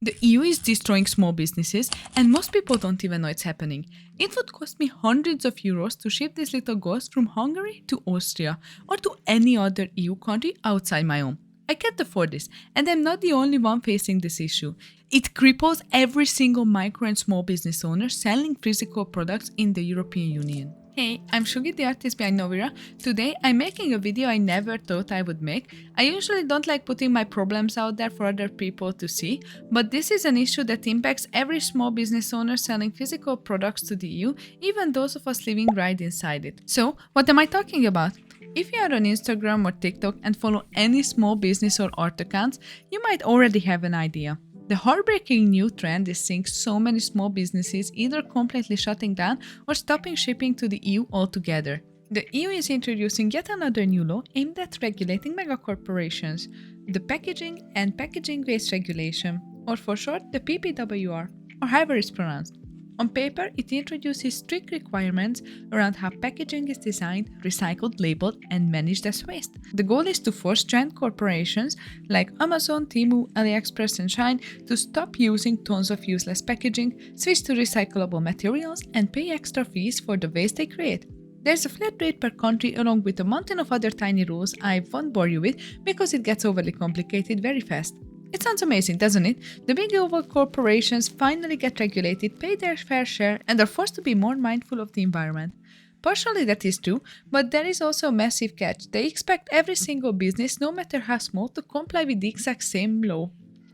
The EU is destroying small businesses, and most people don't even know it's happening. It would cost me hundreds of euros to ship this little ghost from Hungary to Austria or to any other EU country outside my own. I can't afford this, and I'm not the only one facing this issue. It cripples every single micro and small business owner selling physical products in the European Union. Hey, I'm Shugi, the artist behind Novira. Today, I'm making a video I never thought I would make. I usually don't like putting my problems out there for other people to see, but this is an issue that impacts every small business owner selling physical products to the EU, even those of us living right inside it. So, what am I talking about? If you are on Instagram or TikTok and follow any small business or art accounts, you might already have an idea. The heartbreaking new trend is seeing so many small businesses either completely shutting down or stopping shipping to the EU altogether. The EU is introducing yet another new law aimed at regulating megacorporations, the Packaging and Packaging Waste Regulation, or for short, the PPWR, or however it's pronounced. On paper, it introduces strict requirements around how packaging is designed, recycled, labeled, and managed as waste. The goal is to force giant corporations like Amazon, Temu, AliExpress, and Shine to stop using tons of useless packaging, switch to recyclable materials, and pay extra fees for the waste they create. There's a flat rate per country along with a mountain of other tiny rules I won't bore you with because it gets overly complicated very fast. It sounds amazing, doesn't it? The big global corporations finally get regulated, pay their fair share, and are forced to be more mindful of the environment. Partially that is true, but there is also a massive catch. They expect every single business, no matter how small, to comply with the exact same law.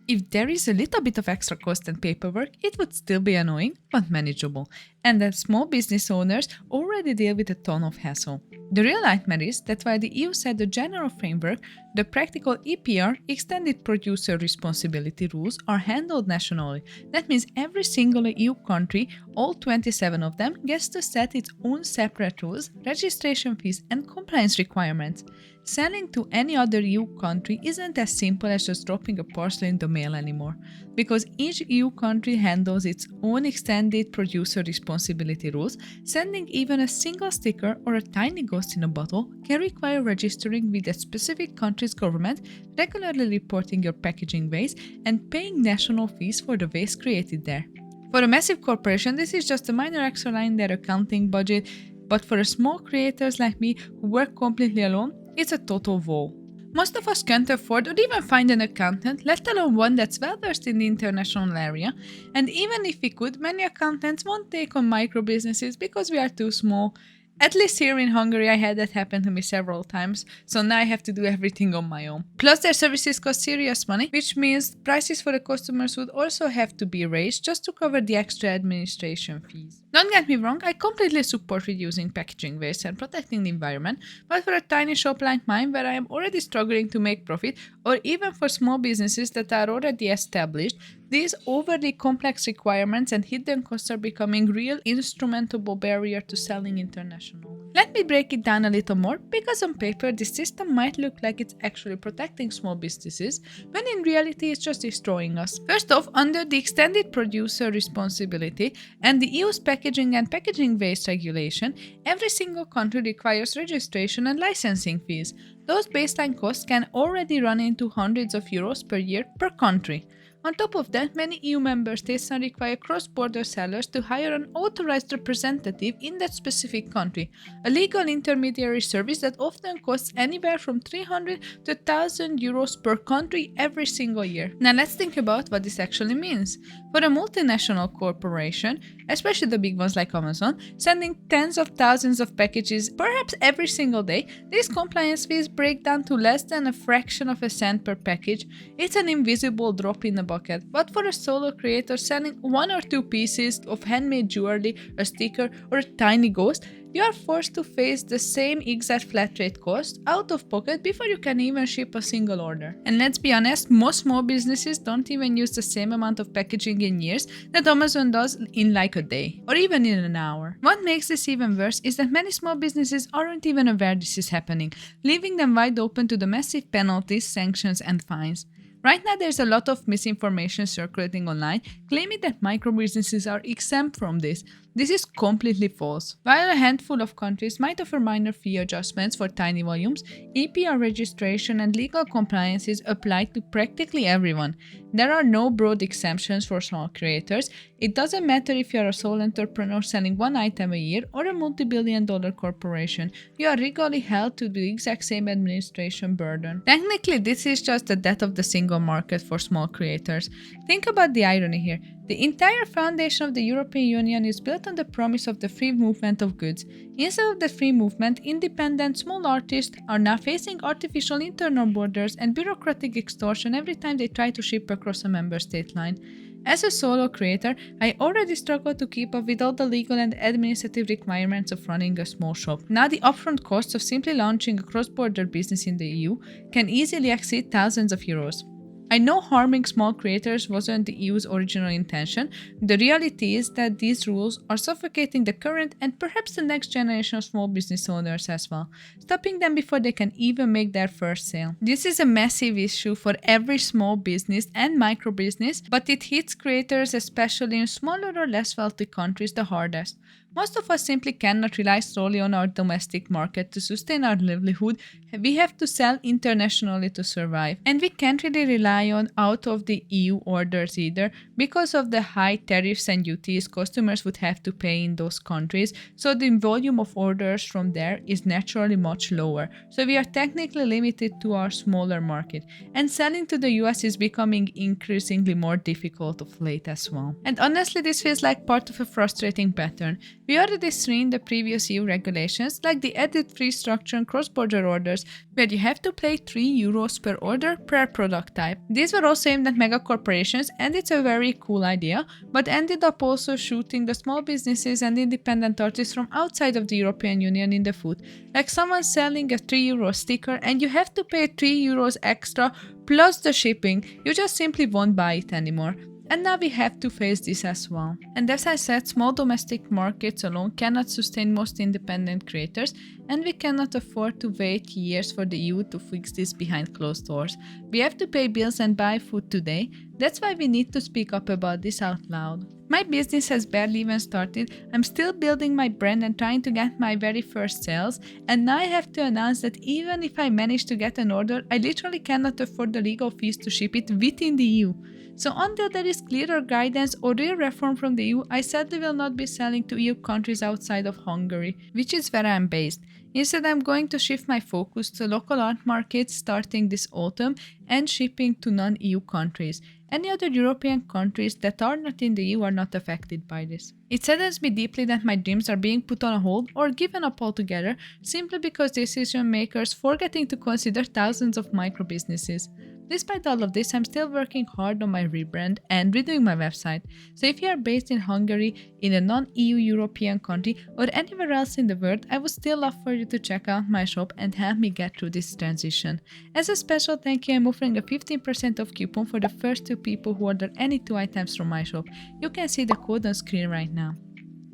If there is a little bit of extra cost and paperwork, it would still be annoying, but manageable. And that small business owners already deal with a ton of hassle. The real nightmare is that while the EU set the general framework, the practical EPR, Extended Producer Responsibility rules, are handled nationally. That means every single EU country, all 27 of them, gets to set its own separate rules, registration fees, and compliance requirements. Selling to any other EU country isn't as simple as just dropping a parcel in the mail anymore, because each EU country handles its own extended producer responsibility rules. Sending even a single sticker or a tiny ghost in a bottle can require registering with that specific country's government, regularly reporting your packaging waste, and paying national fees for the waste created there. For a massive corporation, this is just a minor extra line in their accounting budget, but for small creators like me who work completely alone, it's a total woe. Most of us can't afford or even find an accountant, let alone one that's well versed in the international area. And even if we could, many accountants won't take on micro businesses because we are too small. At least here in Hungary, I had that happen to me several times, so now I have to do everything on my own. Plus, their services cost serious money, which means prices for the customers would also have to be raised just to cover the extra administration fees. Don't get me wrong, I completely support reducing packaging waste and protecting the environment, but for a tiny shop like mine where I am already struggling to make profit, or even for small businesses that are already established, these overly complex requirements and hidden costs are becoming real insurmountable barrier to selling internationally. Let me break it down a little more, because on paper this system might look like it's actually protecting small businesses, when in reality it's just destroying us. First off, under the Extended Producer Responsibility and the EU's Packaging and Packaging Waste Regulation, every single country requires registration and licensing fees. Those baseline costs can already run into hundreds of euros per year per country. On top of that, many EU member states now require cross-border sellers to hire an authorized representative in that specific country, a legal intermediary service that often costs anywhere from 300 to 1,000 euros per country every single year. Now let's think about what this actually means. For a multinational corporation, especially the big ones like Amazon, sending tens of thousands of packages perhaps every single day, these compliance fees break down to less than a fraction of a cent per package. It's an invisible drop in the bucket, but for a solo creator selling one or two pieces of handmade jewelry, a sticker, or a tiny ghost, you are forced to face the same exact flat rate cost out of pocket before you can even ship a single order. And let's be honest, most small businesses don't even use the same amount of packaging in years that Amazon does in like a day, or even in an hour. What makes this even worse is that many small businesses aren't even aware this is happening, leaving them wide open to the massive penalties, sanctions, and fines. Right now, there's a lot of misinformation circulating online, claiming that micro businesses are exempt from this. This is completely false. While a handful of countries might offer minor fee adjustments for tiny volumes, EPR registration and legal compliances apply to practically everyone. There are no broad exemptions for small creators. It doesn't matter if you're a sole entrepreneur selling one item a year or a multi-billion-dollar corporation. You are legally held to the exact same administration burden. Technically, this is just the death of the single market for small creators. Think about the irony here. The entire foundation of the European Union is built on the promise of the free movement of goods. Instead of the free movement, independent small artists are now facing artificial internal borders and bureaucratic extortion every time they try to ship across a member state line. As a solo creator, I already struggle to keep up with all the legal and administrative requirements of running a small shop. Now the upfront costs of simply launching a cross-border business in the EU can easily exceed thousands of euros. I know harming small creators wasn't the EU's original intention. The reality is that these rules are suffocating the current and perhaps the next generation of small business owners as well, stopping them before they can even make their first sale. This is a massive issue for every small business and micro business, but it hits creators, especially in smaller or less wealthy countries, the hardest. Most of us simply cannot rely solely on our domestic market to sustain our livelihood. We have to sell internationally to survive. And we can't really rely on out of the EU orders either because of the high tariffs and duties customers would have to pay in those countries. So the volume of orders from there is naturally much lower. So we are technically limited to our smaller market. And selling to the US is becoming increasingly more difficult of late as well. And honestly, this feels like part of a frustrating pattern. We already seen the previous EU regulations, like the added free structure and cross-border orders, where you have to pay €3 per order per product type. These were also aimed at mega corporations, and it's a very cool idea, but ended up also shooting the small businesses and independent artists from outside of the European Union in the foot. Like someone selling a €3 sticker and you have to pay €3 extra plus the shipping. You just simply won't buy it anymore. And now we have to face this as well. And as I said, small domestic markets alone cannot sustain most independent creators, and we cannot afford to wait years for the EU to fix this behind closed doors. We have to pay bills and buy food today. That's why we need to speak up about this out loud. My business has barely even started. I'm still building my brand and trying to get my very first sales, and now I have to announce that even if I manage to get an order, I literally cannot afford the legal fees to ship it within the EU. So until there is clearer guidance or real reform from the EU, I sadly will not be selling to EU countries outside of Hungary, which is where I am based. Instead, I'm going to shift my focus to local art markets starting this autumn and shipping to non-EU countries. Any other European countries that are not in the EU are not affected by this. It saddens me deeply that my dreams are being put on hold or given up altogether simply because decision makers forgetting to consider thousands of micro businesses. Despite all of this, I'm still working hard on my rebrand and redoing my website. So if you are based in Hungary, in a non-EU European country, or anywhere else in the world, I would still love for you to check out my shop and help me get through this transition. As a special thank you, I'm offering a 15% off coupon for the first 2 people who order any 2 items from my shop. You can see the code on screen right now.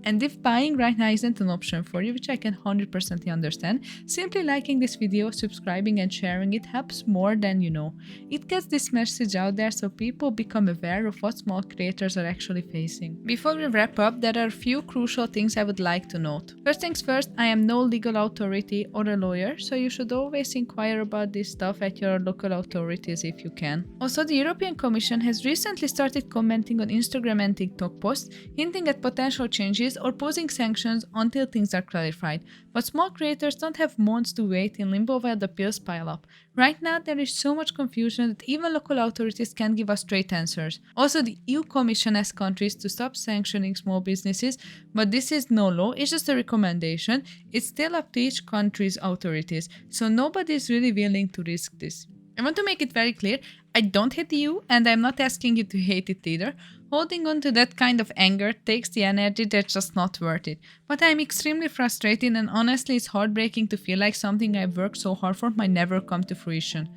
And if buying right now isn't an option for you, which I can 100% understand, simply liking this video, subscribing and sharing it helps more than you know. It gets this message out there so people become aware of what small creators are actually facing. Before we wrap up, there are a few crucial things I would like to note. First things first, I am no legal authority or a lawyer, so you should always inquire about this stuff at your local authorities if you can. Also, the European Commission has recently started commenting on Instagram and TikTok posts, hinting at potential changes or posing sanctions until things are clarified. But small creators don't have months to wait in limbo while the bills pile up. Right now, there is so much confusion that even local authorities can't give us straight answers. Also, the EU Commission asks countries to stop sanctioning small businesses, but this is no law, it's just a recommendation. It's still up to each country's authorities, so nobody is really willing to risk this. I want to make it very clear, I don't hate the EU, and I'm not asking you to hate it either. Holding on to that kind of anger takes the energy that's just not worth it. But I'm extremely frustrated, and honestly it's heartbreaking to feel like something I've worked so hard for might never come to fruition.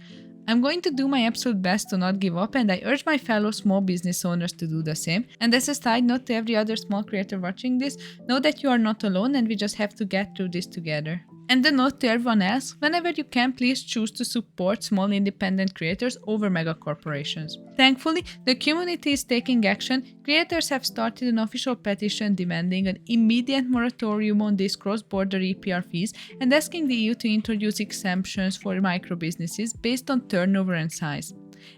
I'm going to do my absolute best to not give up, and I urge my fellow small business owners to do the same. And as a side note to every other small creator watching this, know that you are not alone and we just have to get through this together. And a note to everyone else, whenever you can, please choose to support small independent creators over mega corporations. Thankfully, the community is taking action. Creators have started an official petition demanding an immediate moratorium on these cross-border EPR fees and asking the EU to introduce exemptions for micro businesses based on turnover and size.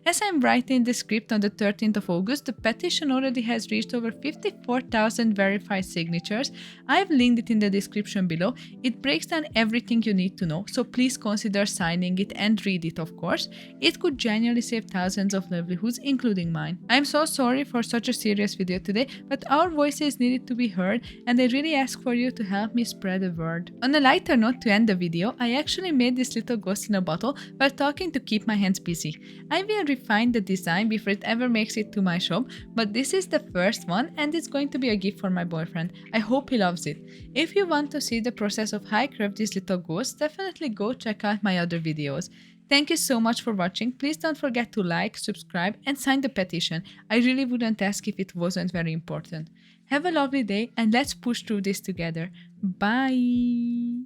As I'm writing the script on the 13th of August, the petition already has reached over 54,000 verified signatures. I've linked it in the description below. It breaks down everything you need to know, so please consider signing it and read it, of course. It could genuinely save thousands of livelihoods, including mine. I'm so sorry for such a serious video today, but our voices needed to be heard, and I really ask for you to help me spread the word. On a lighter note to end the video, I actually made this little ghost in a bottle while talking to keep my hands busy. I will refine the design before it ever makes it to my shop, but this is the first one and it's going to be a gift for my boyfriend. I hope he loves it. If you want to see the process of how I craft this little ghost, definitely go check out my other videos. Thank you so much for watching. Please don't forget to like, subscribe and sign the petition. I really wouldn't ask if it wasn't very important. Have a lovely day and let's push through this together. Bye!